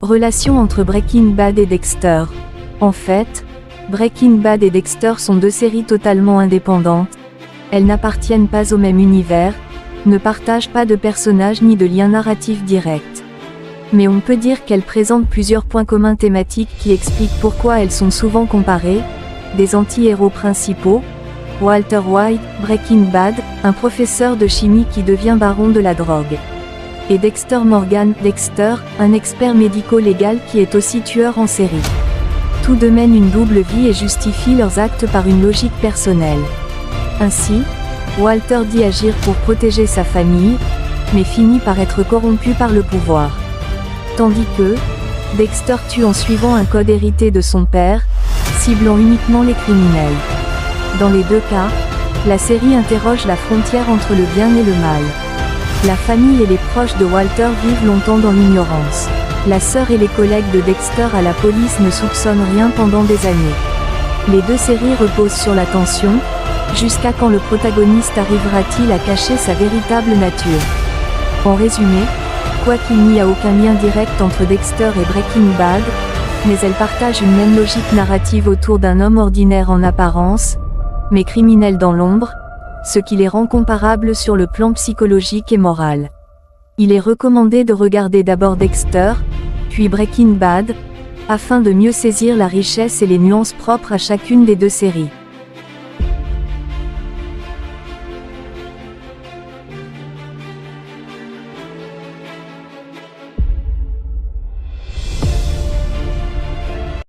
Relation entre Breaking Bad et Dexter. En fait, Breaking Bad et Dexter sont deux séries totalement indépendantes. Elles n'appartiennent pas au même univers, ne partagent pas de personnages ni de liens narratifs directs. Mais on peut dire qu'elles présentent plusieurs points communs thématiques qui expliquent pourquoi elles sont souvent comparées. Des anti-héros principaux, Walter White, Breaking Bad, un professeur de chimie qui devient baron de la drogue. Et Dexter Morgan, Dexter, un expert médico-légal qui est aussi tueur en série. Tous deux mènent une double vie et justifient leurs actes par une logique personnelle. Ainsi, Walter dit agir pour protéger sa famille, mais finit par être corrompu par le pouvoir. Tandis que Dexter tue en suivant un code hérité de son père, ciblant uniquement les criminels. Dans les deux cas, la série interroge la frontière entre le bien et le mal. La famille et les proches de Walter vivent longtemps dans l'ignorance. La sœur et les collègues de Dexter à la police ne soupçonnent rien pendant des années. Les deux séries reposent sur la tension, jusqu'à quand le protagoniste arrivera-t-il à cacher sa véritable nature. En résumé, quoiqu'il n'y a aucun lien direct entre Dexter et Breaking Bad, mais elles partagent une même logique narrative autour d'un homme ordinaire en apparence, mais criminel dans l'ombre, ce qui les rend comparables sur le plan psychologique et moral. Il est recommandé de regarder d'abord Dexter, puis Breaking Bad, afin de mieux saisir la richesse et les nuances propres à chacune des deux séries.